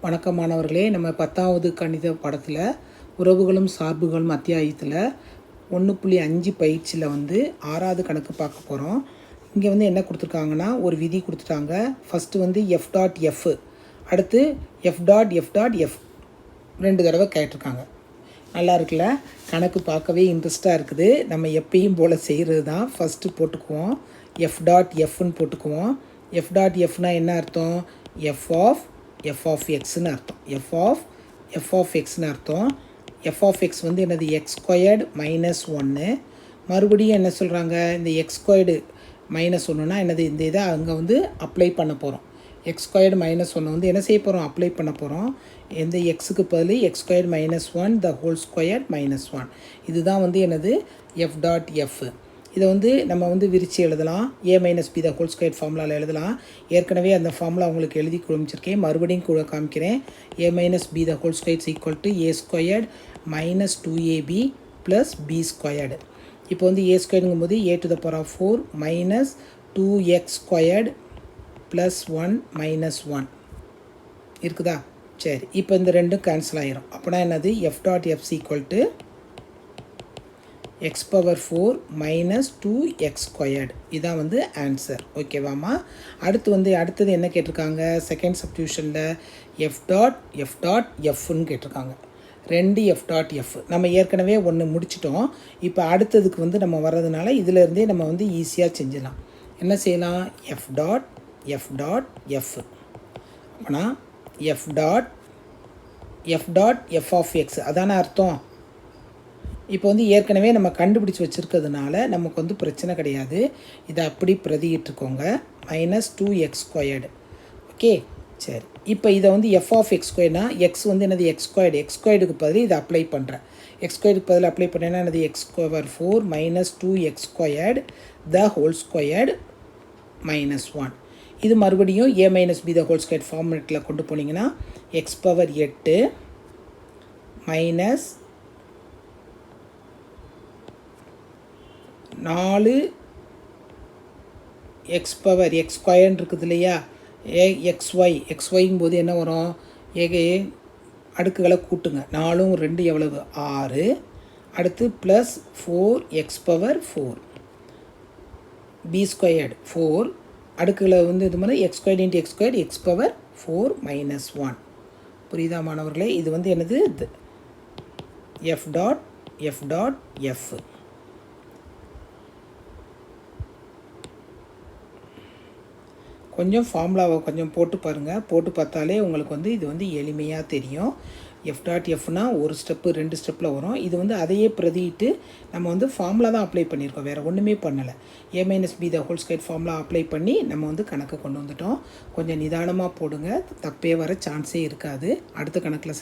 வணக்கம் மாணவர்களே, நம்ம 10வது கணித பாடத்தில் உறவுகளும் சார்புகளும் அத்தியாயத்தில் 1.5 பயிற்சியில் 6வது கணக்கு பார்க்க போகிறோம். இங்கே என்ன கொடுத்துருக்காங்கன்னா, ஒரு விதி கொடுத்துட்டாங்க. ஃபஸ்ட்டு எஃப் டாட் எஃப், அடுத்து F dot F dot F 2 தடவை கேட்டிருக்காங்க. நல்லா இருக்குல்ல? கணக்கு பார்க்கவே இன்ட்ரெஸ்ட்டாக இருக்குது. நம்ம எப்பயும் போல் செய்கிறது தான். ஃபஸ்ட்டு போட்டுக்குவோம், எஃப் டாட் எஃப்னு போட்டுக்குவோம். எஃப் டாட் எஃப்னால் என்ன அர்த்தம்? எஃப் ஆஃப் எக்ஸ்னு அர்த்தம். எஃப் ஆஃப் எக்ஸ்னு அர்த்தம். எஃப் ஆஃப் எக்ஸ் என்னது? X squared minus 1. மறுபடியும் என்ன சொல்கிறாங்க? இந்த எக்ஸ் ஸ்கொயர்டு மைனஸ் 1னா என்னது? இந்த இதை அங்கே அப்ளை பண்ண போகிறோம். எக்ஸ் ஸ்கொயர்டு மைனஸ் 1 என்ன செய்ய போகிறோம்? அப்ளை பண்ண போகிறோம். எந்த எக்ஸுக்கு பதில் x squared minus 1 the whole squared minus 1. இதுதான் என்னது? F dot f. இதை நம்ம விரித்து எழுதலாம். A minus b the whole square ஃபார்முலாவில் எழுதலாம். ஏற்கனவே அந்த ஃபார்முலா உங்களுக்கு எழுதி காமிச்சிருக்கேன், மறுபடியும் கூட காமிக்கிறேன். A minus b the whole square equal to a squared minus 2ab plus b squared. இப்போ ஏ ஸ்கொயர்டுங்கும்போது a to the power of 4 minus 2x squared plus 1 minus 1 இருக்குதா? சரி, இப்போ இந்த ரெண்டும் கேன்சல் ஆகிரும். அப்போனா என்னது? F dot F equal to x power 4 minus 2x squared. இதான் ஆன்சர். ஓகேவாம்மா? அடுத்தது என்ன கேட்டிருக்காங்க? செகண்ட் சப்ஸ்டியூஷனில் எஃப் டாட் எஃப்னு கேட்டிருக்காங்க. 2 எஃப் டாட் எஃப். நம்ம ஏற்கனவே ஒன்று முடிச்சிட்டோம். இப்போ அடுத்ததுக்கு நம்ம வர்றதுனால இதிலேருந்தே நம்ம ஈஸியாக செஞ்சிடலாம். என்ன செய்யலாம்? F dot f. அப்போனா f dot f of x அதான அர்த்தம். இப்போ ஏற்கனவே நம்ம கண்டுபிடிச்சி வச்சுருக்கிறதுனால நமக்கு பிரச்சனை கிடையாது. இதை அப்படி பிரதியிட்டுருக்கோங்க. Minus 2x squared. ஓகே, சரி. இப்போ இதை எஃப் ஆஃப் எக்ஸ் ஸ்கொயர்னா எக்ஸ் என்னது? எக்ஸ் ஸ்கொயர்டுக்கு பதில் இதை அப்ளை பண்ணுறேன். எக்ஸ் ஸ்கொயர்டுக்கு பதில் அப்ளை பண்ணேன்னா என்னது? X power 4 minus 2x squared the whole squared minus 1. இது மறுபடியும் a minus b the whole square ஃபார்மேட்டில் கொண்டு போனீங்கன்னா x power 8 minus 4 x power x ஸ்கொயர்னு இருக்குது இல்லையா? எக்ஸ்ஒய்ங்கும் போது என்ன வரும்? அடுக்குகளை கூட்டுங்க. 4 2 எவ்வளவு? 6. அடுத்து plus 4x power 4 B squared 4. அடுக்குகளை இது மாதிரி X squared into X squared X power 4 minus 1. புரியுதா மாணவர்களே? இது என்னது? F dot F. கொஞ்சம் ஃபார்முலாவை கொஞ்சம் போட்டு பாருங்கள். போட்டு பார்த்தாலே உங்களுக்கு இது எளிமையாக தெரியும். எஃப் டாட் எஃப்னா ஒரு ஸ்டெப்பு 2 ஸ்டெப்பில் வரும். இது அதையே பிரதிட்டு நம்ம ஃபார்முலா தான் அப்ளை பண்ணியிருக்கோம், வேறு ஒன்றுமே பண்ணலை. A minus b the whole square formula apply பண்ணி நம்ம கணக்கு கொண்டு வந்துட்டோம். கொஞ்சம் நிதானமாக போடுங்க, தப்பே வர சான்ஸே இருக்காது. அடுத்த கணக்கில்